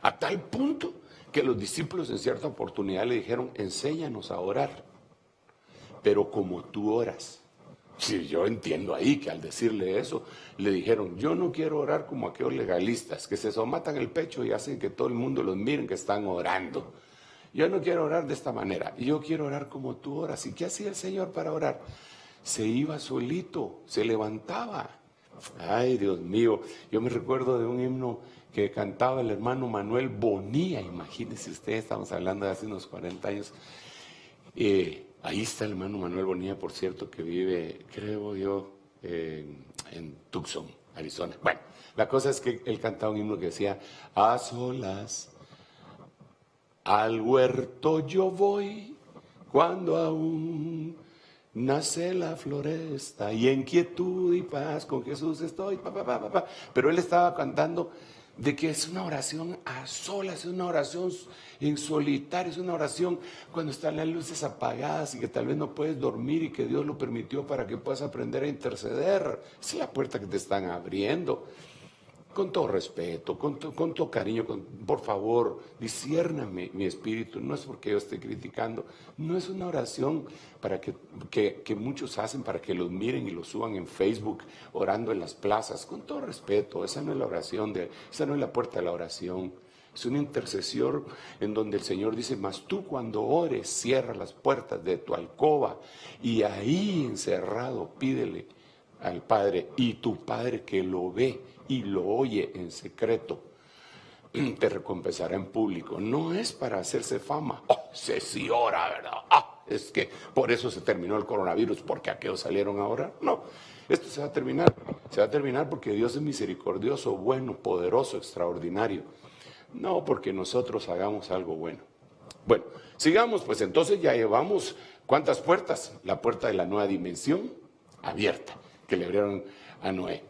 a tal punto que los discípulos en cierta oportunidad le dijeron: enséñanos a orar, pero como tú oras. Sí, yo entiendo ahí que al decirle eso, le dijeron: yo no quiero orar como aquellos legalistas que se somatan el pecho y hacen que todo el mundo los miren que están orando. Yo no quiero orar de esta manera, yo quiero orar como tú oras. ¿Y qué hacía el Señor para orar? Se iba solito, se levantaba. Ay, Dios mío, yo me recuerdo de un himno que cantaba el hermano Manuel Bonilla. Imagínense ustedes, estamos hablando de hace unos 40 años. Ahí está el hermano Manuel Bonilla, por cierto, que vive, creo yo, en Tucson, Arizona. Bueno, la cosa es que él cantaba un himno que decía: a solas al huerto yo voy cuando aún nace la floresta, y en quietud y paz con Jesús estoy. Pero él estaba cantando de que es una oración a solas, es una oración en solitario, es una oración cuando están las luces apagadas y que tal vez no puedes dormir y que Dios lo permitió para que puedas aprender a interceder. Esa es la puerta que te están abriendo. Con todo respeto, con todo cariño, por favor, disciérname mi espíritu. No es porque yo esté criticando, no es una oración para que muchos hacen para que los miren y los suban en Facebook, orando en las plazas. Con todo respeto, esa no es la oración, esa no es la puerta de la oración. Es una intercesión en donde el Señor dice: mas tú cuando ores, cierra las puertas de tu alcoba y ahí encerrado pídele al Padre, y tu Padre que lo ve y lo oye en secreto te recompensará en público. No es para hacerse fama. Sí ora, ¿verdad? Es que por eso se terminó el coronavirus, porque aquellos salieron a orar. No, esto se va a terminar porque Dios es misericordioso, bueno, poderoso, extraordinario. No porque nosotros hagamos algo bueno. Bueno, sigamos, pues entonces ya llevamos, ¿cuántas puertas? La puerta de la nueva dimensión abierta que le abrieron a Noé.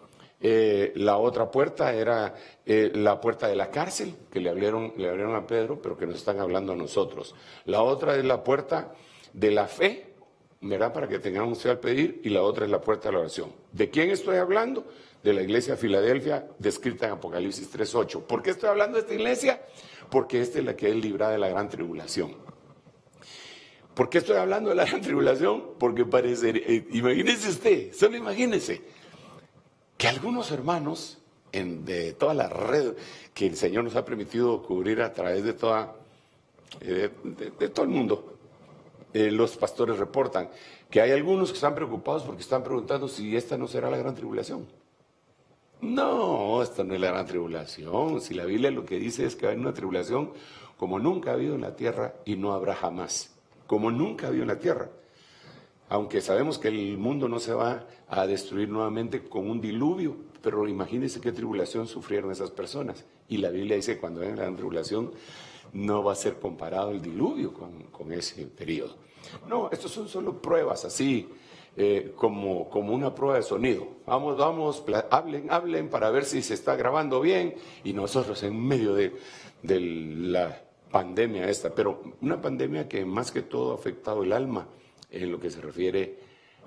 La otra puerta era la puerta de la cárcel, que le abrieron a Pedro, pero que nos están hablando a nosotros. La otra es la puerta de la fe, ¿verdad? Para que tengamos fe al pedir, y la otra es la puerta de la oración. ¿De quién estoy hablando? De la iglesia de Filadelfia, descrita en Apocalipsis 3:8. ¿Por qué estoy hablando de esta iglesia? Porque esta es la que es librada de la gran tribulación. ¿Por qué estoy hablando de la gran tribulación? Porque imagínese usted, solo imagínese, que algunos hermanos de toda la red que el Señor nos ha permitido cubrir a través de todo el mundo, los pastores reportan que hay algunos que están preocupados porque están preguntando si esta no será la gran tribulación. No, esta no es la gran tribulación. Si la Biblia lo que dice es que va a haber una tribulación como nunca ha habido en la tierra y no habrá jamás. Como nunca ha habido en la tierra. Aunque sabemos que el mundo no se va a destruir nuevamente con un diluvio, pero imagínense qué tribulación sufrieron esas personas. Y la Biblia dice que cuando venga la gran tribulación no va a ser comparado el diluvio con ese periodo. No, estos son solo pruebas así, como una prueba de sonido. Vamos, hablen para ver si se está grabando bien, y nosotros en medio de la pandemia esta, pero una pandemia que más que todo ha afectado el alma en lo que se refiere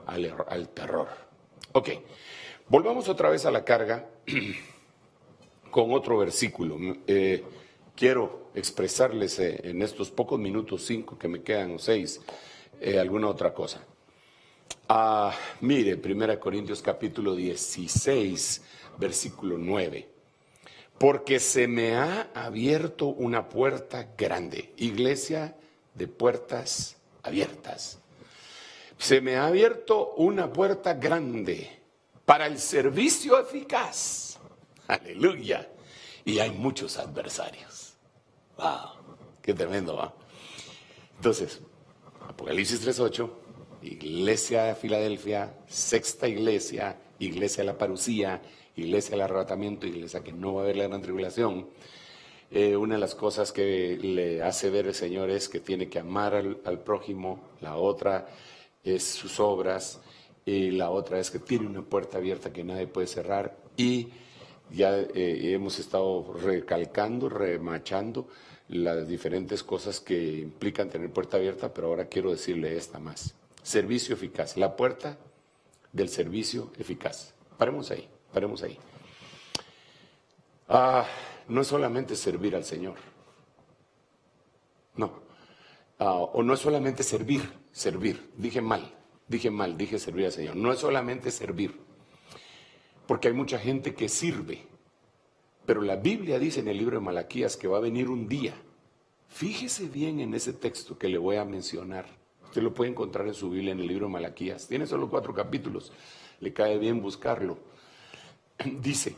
al terror. Ok, volvamos otra vez a la carga con otro versículo. Quiero expresarles en estos pocos minutos, 5 que me quedan, o 6, alguna otra cosa. Mire, 1 Corintios capítulo 16, versículo 9. Porque se me ha abierto una puerta grande, iglesia de puertas abiertas. Se me ha abierto una puerta grande para el servicio eficaz. Aleluya. Y hay muchos adversarios. ¡Wow! ¡Qué tremendo! ¿Va? Entonces, Apocalipsis 3:8, iglesia de Filadelfia, sexta iglesia, iglesia de la parucía, iglesia del arrebatamiento, iglesia que no va a haber la gran tribulación. Una de las cosas que le hace ver el Señor es que tiene que amar al prójimo. La otra es sus obras. Y la otra es que tiene una puerta abierta que nadie puede cerrar. Y ya hemos estado recalcando, remachando las diferentes cosas que implican tener puerta abierta, pero ahora quiero decirle esta más. Servicio eficaz. La puerta del servicio eficaz. Paremos ahí, paremos ahí. No es solamente servir al Señor. No. O no es solamente servir. Dije servir al Señor. No es solamente servir. Porque hay mucha gente que sirve. Pero la Biblia dice en el libro de Malaquías que va a venir un día. Fíjese bien en ese texto que le voy a mencionar. Usted lo puede encontrar en su Biblia en el libro de Malaquías. Tiene solo 4 capítulos. Le cae bien buscarlo. Dice,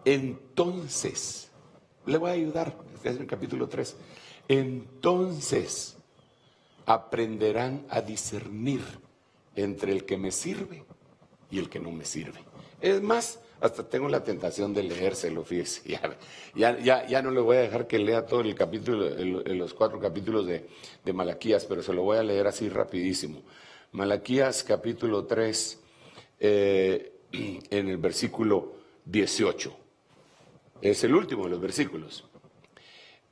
entonces, le voy a ayudar. Este es el capítulo 3. Entonces aprenderán a discernir entre el que me sirve y el que no me sirve. Es más, hasta tengo la tentación de leérselo, fíjese. Ya no le voy a dejar que lea todo el capítulo, los 4 capítulos de Malaquías, pero se lo voy a leer así rapidísimo. Malaquías capítulo 3, en el versículo 18. Es el último de los versículos.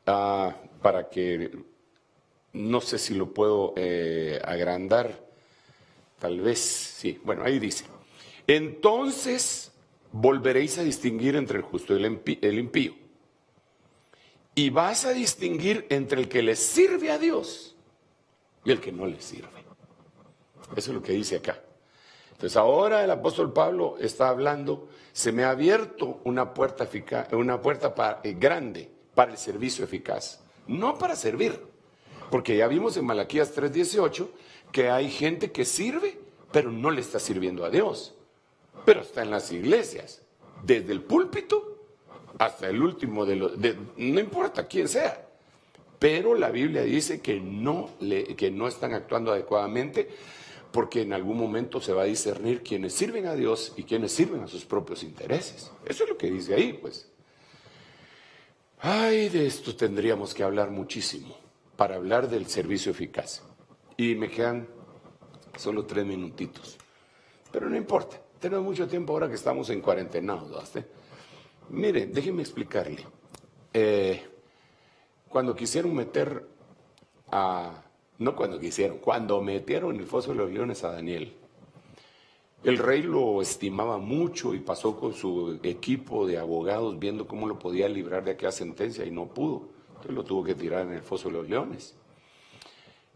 Para que, no sé si lo puedo agrandar, tal vez, sí. Bueno, ahí dice, entonces volveréis a distinguir entre el justo y el impío. Y vas a distinguir entre el que le sirve a Dios y el que no le sirve. Eso es lo que dice acá. Entonces ahora el apóstol Pablo está hablando, se me ha abierto una puerta grande para el servicio eficaz. No para servir, porque ya vimos en Malaquías 3:18 que hay gente que sirve, pero no le está sirviendo a Dios. Pero está en las iglesias, desde el púlpito hasta el último no importa quién sea. Pero la Biblia dice que no están actuando adecuadamente, porque en algún momento se va a discernir quiénes sirven a Dios y quiénes sirven a sus propios intereses. Eso es lo que dice ahí, pues. Ay, de esto tendríamos que hablar muchísimo para hablar del servicio eficaz. Y me quedan solo 3 minutitos. Pero no importa, tenemos mucho tiempo ahora que estamos en cuarentenados, ¿verdad? Mire, déjeme explicarle. Cuando quisieron meter cuando metieron en el foso de los leones a Daniel, el rey lo estimaba mucho y pasó con su equipo de abogados viendo cómo lo podía librar de aquella sentencia y no pudo. Entonces lo tuvo que tirar en el foso de los leones.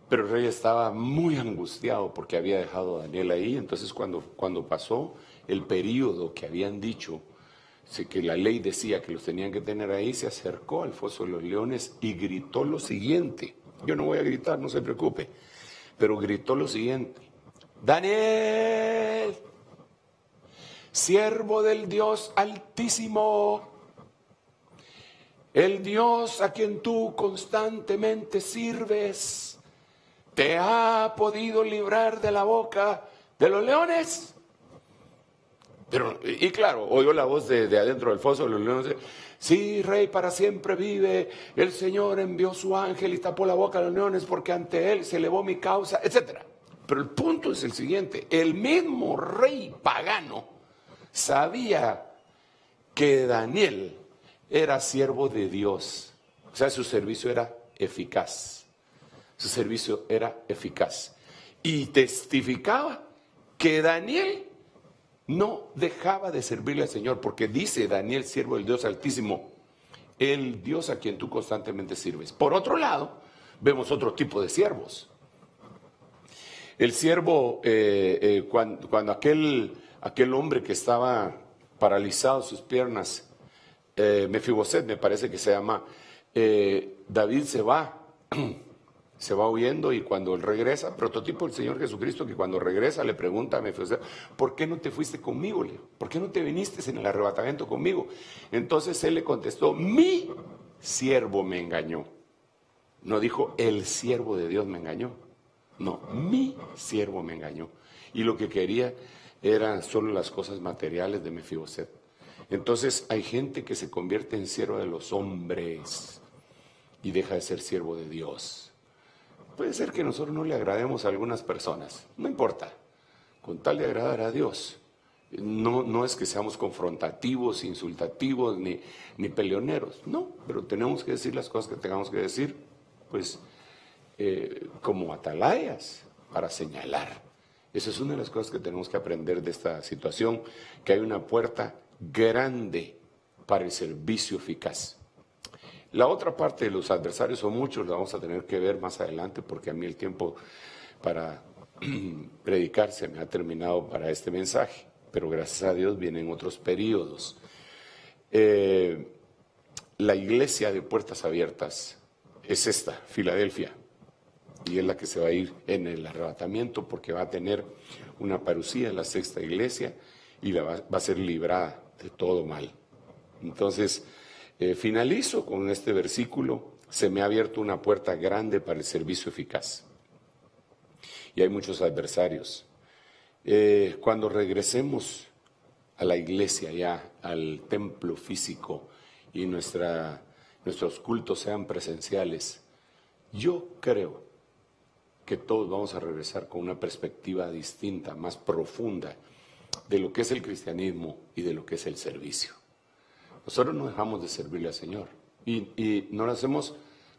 Pero el rey estaba muy angustiado porque había dejado a Daniel ahí. Entonces cuando pasó el periodo que habían dicho, que la ley decía que los tenían que tener ahí, se acercó al foso de los leones y gritó lo siguiente. Yo no voy a gritar, no se preocupe, pero gritó lo siguiente: Daniel, siervo del Dios Altísimo, el Dios a quien tú constantemente sirves, ¿te ha podido librar de la boca de los leones? Y claro, oyó la voz de adentro del foso de los leones: sí, rey, para siempre vive, el Señor envió su ángel y tapó la boca de los leones porque ante él se elevó mi causa, etc. Pero el punto es el siguiente: el mismo rey pagano sabía que Daniel era siervo de Dios. O sea, su servicio era eficaz. Su servicio era eficaz. Y testificaba que Daniel no dejaba de servirle al Señor, porque dice Daniel, siervo del Dios Altísimo, el Dios a quien tú constantemente sirves. Por otro lado, vemos otro tipo de siervos. El siervo, cuando aquel hombre que estaba paralizado sus piernas, Mefiboset me parece que se llama, David se va huyendo, y cuando él regresa, prototipo del Señor Jesucristo, que cuando regresa le pregunta a Mefiboset: ¿por qué no te fuiste conmigo, Leo? ¿Por qué no te viniste en el arrebatamiento conmigo? Entonces él le contestó: mi siervo me engañó. No dijo el siervo de Dios me engañó. No, mi siervo me engañó. Y lo que quería eran solo las cosas materiales de Mefiboset. Entonces hay gente que se convierte en siervo de los hombres y deja de ser siervo de Dios. Puede ser que nosotros no le agrademos a algunas personas, no importa, con tal de agradar a Dios. No es que seamos confrontativos, insultativos, ni peleoneros, no, pero tenemos que decir las cosas que tengamos que decir, pues como atalayas para señalar. Esa es una de las cosas que tenemos que aprender de esta situación, que hay una puerta grande para el servicio eficaz. La otra parte de los adversarios son muchos, lo vamos a tener que ver más adelante, porque a mí el tiempo para predicar se me ha terminado para este mensaje, pero gracias a Dios vienen otros periodos. La iglesia de puertas abiertas es esta, Filadelfia, y es la que se va a ir en el arrebatamiento, porque va a tener una parucía en la sexta iglesia y va a ser librada de todo mal. Entonces, finalizo con este versículo: se me ha abierto una puerta grande para el servicio eficaz. Y hay muchos adversarios. Cuando regresemos a la iglesia, ya al templo físico, y nuestros cultos sean presenciales, yo creo que todos vamos a regresar con una perspectiva distinta, más profunda, de lo que es el cristianismo y de lo que es el servicio. Nosotros no dejamos de servirle al Señor y no lo hacemos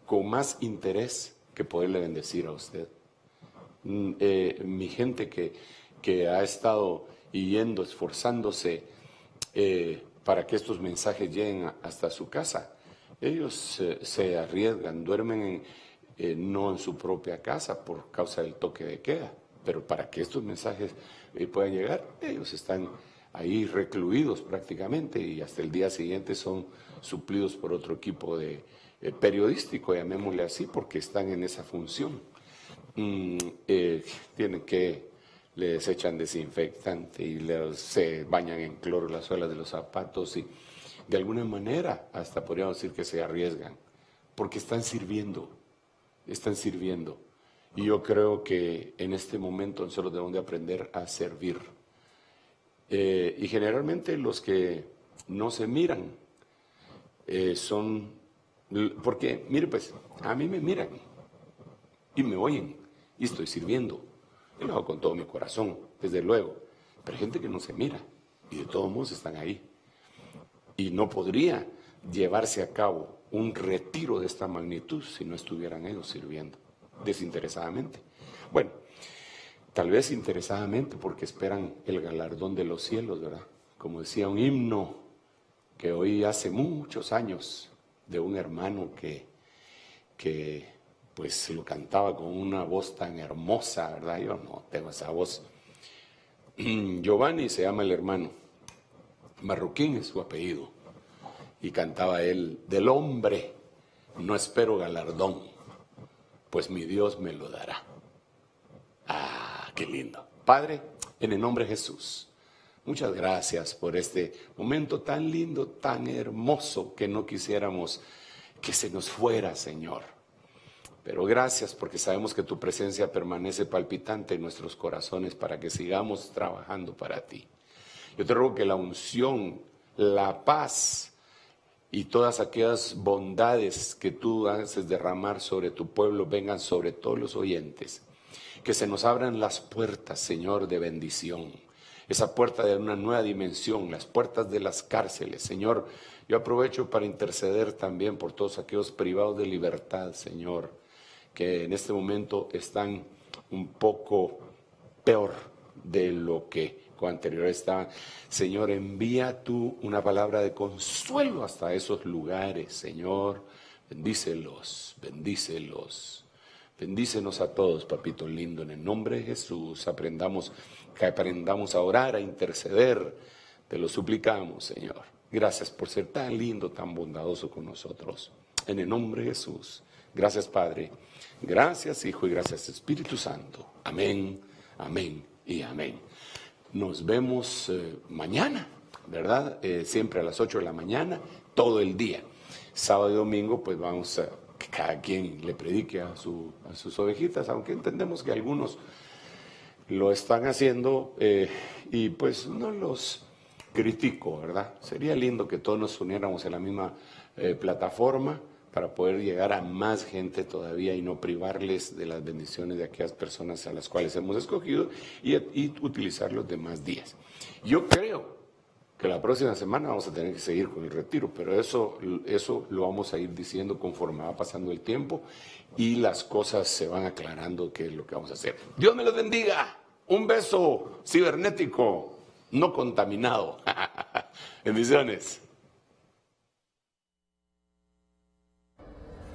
con más interés que poderle bendecir a usted. Mi gente que ha estado yendo, esforzándose para que estos mensajes lleguen hasta su casa, ellos se arriesgan, duermen no en su propia casa por causa del toque de queda, pero para que estos mensajes puedan llegar, ellos están ahí recluidos prácticamente, y hasta el día siguiente son suplidos por otro equipo de periodístico, llamémosle así, porque están en esa función. Tienen que, les echan desinfectante y se bañan en cloro las suelas de los zapatos, y de alguna manera hasta podríamos decir que se arriesgan, porque están sirviendo. Y yo creo que en este momento nosotros debemos de aprender a servir. Y generalmente los que no se miran son, porque mire pues, a mí me miran y me oyen y estoy sirviendo. Y lo hago con todo mi corazón, desde luego. Pero hay gente que no se mira y de todos modos están ahí. Y no podría llevarse a cabo un retiro de esta magnitud si no estuvieran ellos sirviendo desinteresadamente. Bueno, tal vez interesadamente porque esperan el galardón de los cielos, ¿verdad? Como decía un himno que oí hace muchos años de un hermano que pues lo cantaba con una voz tan hermosa, ¿verdad? Yo no tengo esa voz. Giovanni se llama el hermano, Marroquín es su apellido, y cantaba él: del hombre no espero galardón, pues mi Dios me lo dará. Ah, qué lindo. Padre, en el nombre de Jesús, muchas gracias por este momento tan lindo, tan hermoso, que no quisiéramos que se nos fuera, Señor. Pero gracias porque sabemos que tu presencia permanece palpitante en nuestros corazones para que sigamos trabajando para ti. Yo te ruego que la unción, la paz y todas aquellas bondades que tú haces derramar sobre tu pueblo vengan sobre todos los oyentes. Que se nos abran las puertas, Señor, de bendición. Esa puerta de una nueva dimensión, las puertas de las cárceles. Señor, yo aprovecho para interceder también por todos aquellos privados de libertad, Señor, que en este momento están un poco peor de lo que con anterior estaban. Señor, envía tú una palabra de consuelo hasta esos lugares, Señor. Bendícelos, bendícelos. Bendícenos a todos, papito lindo, en el nombre de Jesús. Que aprendamos a orar, a interceder. Te lo suplicamos, Señor. Gracias por ser tan lindo, tan bondadoso con nosotros. En el nombre de Jesús. Gracias, Padre. Gracias, Hijo, y gracias, Espíritu Santo. Amén, amén y amén. Nos vemos mañana, ¿verdad? Siempre a las 8 de la mañana, todo el día. Sábado y domingo, pues vamos a que cada quien le predique a sus ovejitas, aunque entendemos que algunos lo están haciendo y pues no los critico, ¿verdad? Sería lindo que todos nos uniéramos en la misma plataforma para poder llegar a más gente todavía y no privarles de las bendiciones de aquellas personas a las cuales hemos escogido y utilizar los demás días. Yo creo que la próxima semana vamos a tener que seguir con el retiro, pero eso lo vamos a ir diciendo conforme va pasando el tiempo y las cosas se van aclarando qué es lo que vamos a hacer. Dios me los bendiga. Un beso cibernético, no contaminado. Bendiciones.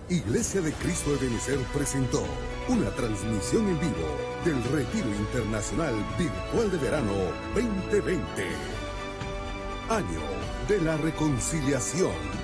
Iglesia de Cristo de Benecer presentó una transmisión en vivo del Retiro Internacional Virtual de Verano 2020. Año de la Reconciliación.